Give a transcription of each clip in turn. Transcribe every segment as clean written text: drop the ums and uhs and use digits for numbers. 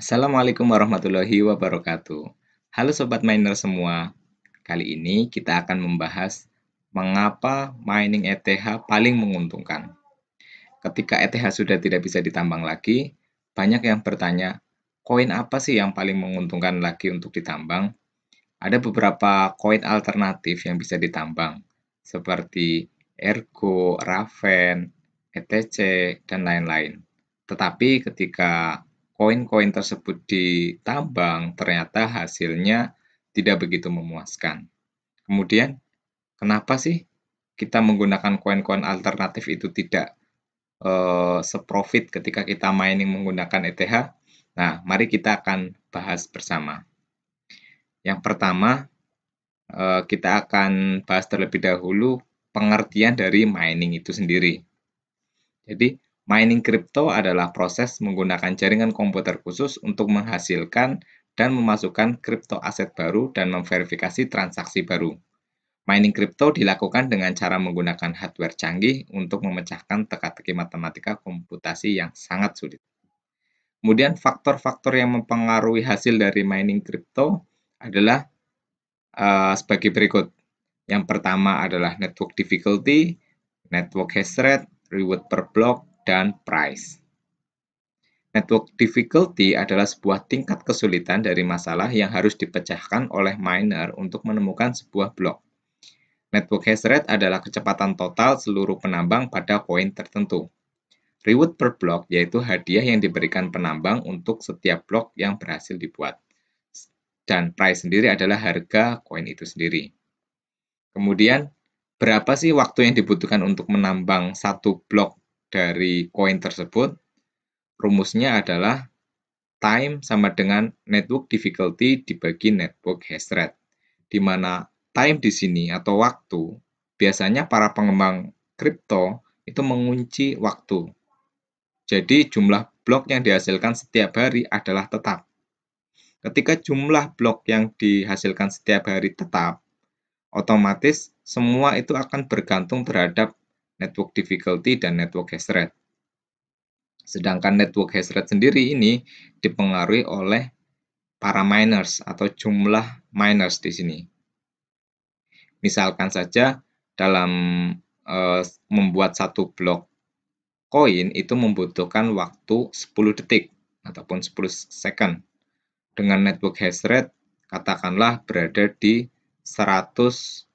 Assalamualaikum warahmatullahi wabarakatuh. Halo Sobat Miner semua. Kali ini kita akan membahas mengapa mining ETH paling menguntungkan. Ketika ETH sudah tidak bisa ditambang lagi, banyak yang bertanya, koin apa sih yang paling menguntungkan lagi untuk ditambang? Ada beberapa koin alternatif yang bisa ditambang, seperti Ergo, Raven, ETC, dan lain-lain. Tetapi ketika koin-koin tersebut ditambang, ternyata hasilnya tidak begitu memuaskan. Kemudian, kenapa sih kita menggunakan koin-koin alternatif itu tidak seprofit ketika kita mining menggunakan ETH? Nah, mari kita akan bahas bersama. Yang pertama, kita akan bahas terlebih dahulu pengertian dari mining itu sendiri. Jadi, mining kripto adalah proses menggunakan jaringan komputer khusus untuk menghasilkan dan memasukkan kripto aset baru dan memverifikasi transaksi baru. Mining kripto dilakukan dengan cara menggunakan hardware canggih untuk memecahkan teka-teki matematika komputasi yang sangat sulit. Kemudian faktor-faktor yang mempengaruhi hasil dari mining kripto adalah sebagai berikut. Yang pertama adalah network difficulty, network hash rate, reward per block, dan price. Network difficulty adalah sebuah tingkat kesulitan dari masalah yang harus dipecahkan oleh miner untuk menemukan sebuah blok. Network hash rate adalah kecepatan total seluruh penambang pada koin tertentu. Reward per block yaitu hadiah yang diberikan penambang untuk setiap blok yang berhasil dibuat. Dan price sendiri adalah harga koin itu sendiri. Kemudian, berapa sih waktu yang dibutuhkan untuk menambang satu blok dari koin tersebut? Rumusnya adalah time sama dengan network difficulty dibagi network hash rate, di mana time di sini atau waktu, biasanya para pengembang kripto itu mengunci waktu. Jadi jumlah blok yang dihasilkan setiap hari adalah tetap. Ketika jumlah blok yang dihasilkan setiap hari tetap, otomatis semua itu akan bergantung terhadap network difficulty dan network hash rate. Sedangkan network hash rate sendiri ini dipengaruhi oleh para miners atau jumlah miners di sini. Misalkan saja dalam membuat satu blok koin itu membutuhkan waktu 10 detik ataupun 10 second. Dengan network hash rate katakanlah berada di 100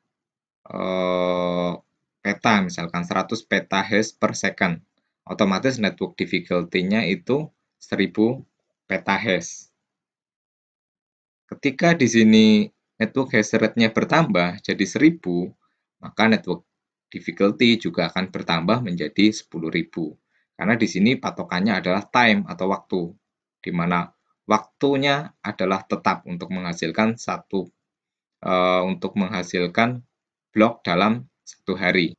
peta, misalkan 100 peta hash per second. Otomatis network difficulty-nya itu 1000 peta hash. Ketika di sini network hash rate-nya bertambah jadi 1000, maka network difficulty juga akan bertambah menjadi 10.000. Karena di sini patokannya adalah time atau waktu, di mana waktunya adalah tetap untuk menghasilkan blok dalam satu hari.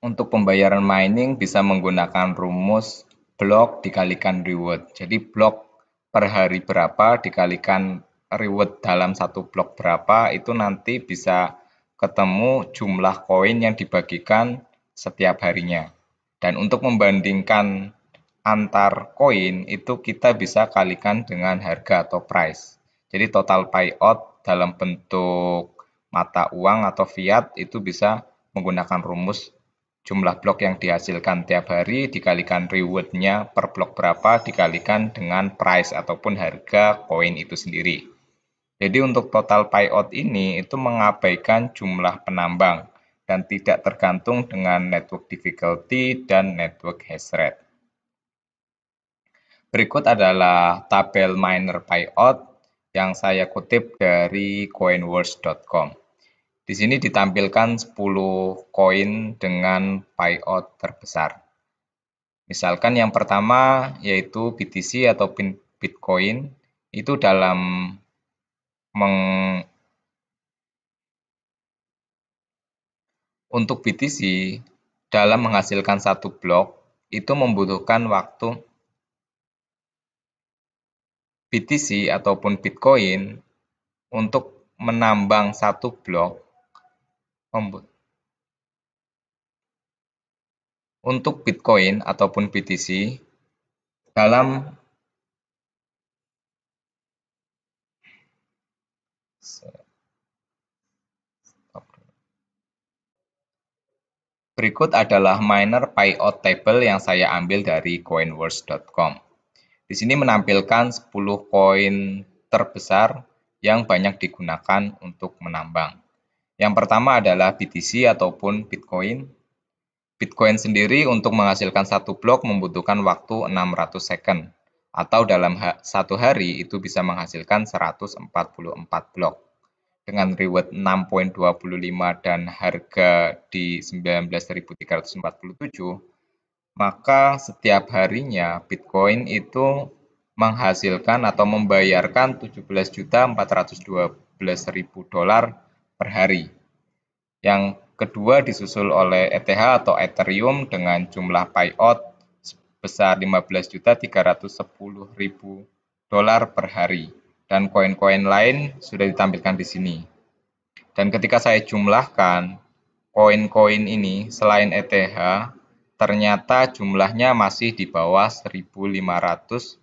Untuk pembayaran mining bisa menggunakan rumus blok dikalikan reward. Jadi blok per hari berapa dikalikan reward dalam satu blok berapa, itu nanti bisa ketemu jumlah koin yang dibagikan setiap harinya. Dan untuk membandingkan antar koin itu kita bisa kalikan dengan harga atau price. Jadi total payout dalam bentuk mata uang atau fiat itu bisa menggunakan rumus jumlah blok yang dihasilkan tiap hari dikalikan reward-nya per blok berapa dikalikan dengan price ataupun harga koin itu sendiri. Jadi untuk total payout ini itu mengabaikan jumlah penambang dan tidak tergantung dengan network difficulty dan network hash rate. Berikut adalah tabel miner payout yang saya kutip dari coinworks.com. Di sini ditampilkan 10 koin dengan payout terbesar. Misalkan yang pertama yaitu BTC atau Bitcoin, itu dalam untuk BTC dalam menghasilkan satu blok itu membutuhkan waktu BTC ataupun Bitcoin untuk menambang satu blok untuk Bitcoin ataupun BTC dalam Berikut adalah miner payout table yang saya ambil dari coinworks.com. Di sini menampilkan 10 koin terbesar yang banyak digunakan untuk menambang. Yang pertama adalah BTC ataupun Bitcoin. Bitcoin sendiri untuk menghasilkan satu blok membutuhkan waktu 600 second, atau dalam satu hari itu bisa menghasilkan 144 blok. Dengan reward 6,25 dan harga di 19.347, maka setiap harinya Bitcoin itu menghasilkan atau membayarkan 17.412.000 dolar per hari. Yang kedua disusul oleh ETH atau Ethereum dengan jumlah payout sebesar 15.310.000 dolar per hari. Dan koin-koin lain sudah ditampilkan di sini. Dan ketika saya jumlahkan koin-koin ini selain ETH, ternyata jumlahnya masih di bawah 1.500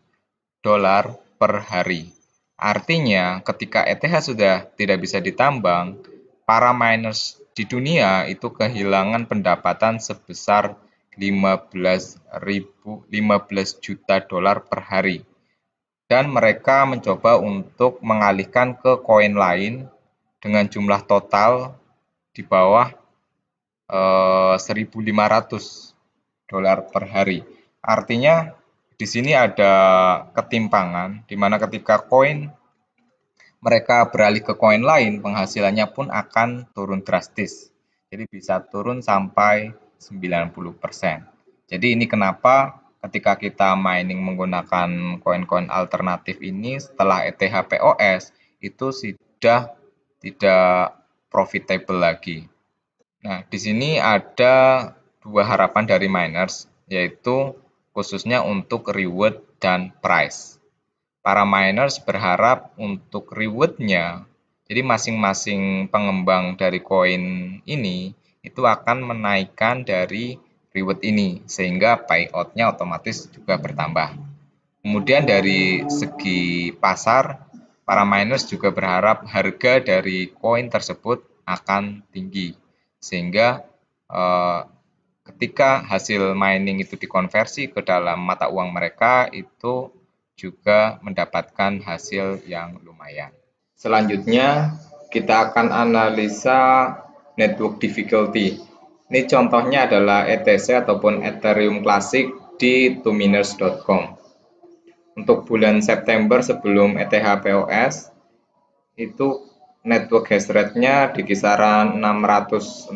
dolar per hari. Artinya ketika ETH sudah tidak bisa ditambang, para miners di dunia itu kehilangan pendapatan sebesar 15 juta dolar per hari. Dan mereka mencoba untuk mengalihkan ke koin lain dengan jumlah total di bawah 1.500 dolar per hari. Artinya di sini ada ketimpangan di mana ketika koin mereka beralih ke koin lain, penghasilannya pun akan turun drastis. Jadi bisa turun sampai 90%. Jadi ini kenapa ketika kita mining menggunakan koin-koin alternatif ini setelah ETH POS itu sudah tidak profitable lagi. Nah, di sini ada dua harapan dari miners, yaitu khususnya untuk reward dan price. Para miners berharap untuk reward-nya, jadi masing-masing pengembang dari koin ini itu akan menaikkan dari reward ini, sehingga payout-nya otomatis juga bertambah. Kemudian dari segi pasar, para miners juga berharap harga dari koin tersebut akan tinggi, sehingga ketika hasil mining itu dikonversi ke dalam mata uang mereka itu juga mendapatkan hasil yang lumayan. Selanjutnya kita akan analisa network difficulty. Ini contohnya adalah ETC ataupun Ethereum Classic di tominers.com. Untuk bulan September sebelum ETH POS itu network hash rate-nya di kisaran 660,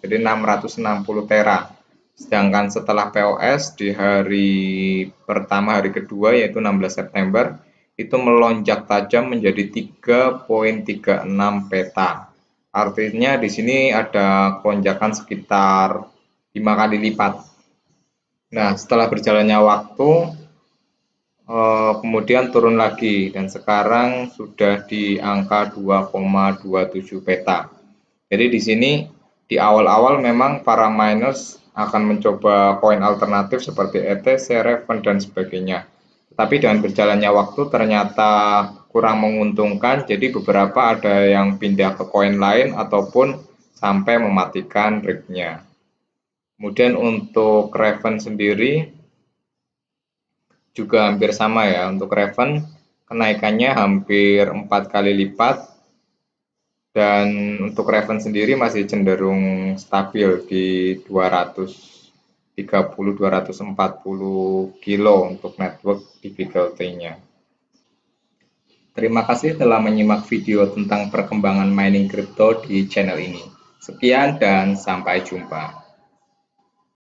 jadi 660 tera. Sedangkan setelah POS di hari pertama, hari kedua yaitu 16 September, itu melonjak tajam menjadi 3,36 peta. Artinya di sini ada lonjakan sekitar 5 kali lipat. Nah, setelah berjalannya waktu, kemudian turun lagi dan sekarang sudah di angka 2,27 peta. Jadi di sini di awal-awal memang para miners akan mencoba koin alternatif seperti ETC, Raven dan sebagainya. Tapi dengan berjalannya waktu ternyata kurang menguntungkan, jadi beberapa ada yang pindah ke koin lain ataupun sampai mematikan rig-nya. Kemudian untuk Raven sendiri juga hampir sama ya. Untuk Raven kenaikannya hampir 4 kali lipat dan untuk Raven sendiri masih cenderung stabil di 230-240 kilo untuk network difficulty-nya. Terima kasih telah menyimak video tentang perkembangan mining crypto di channel ini. Sekian dan sampai jumpa.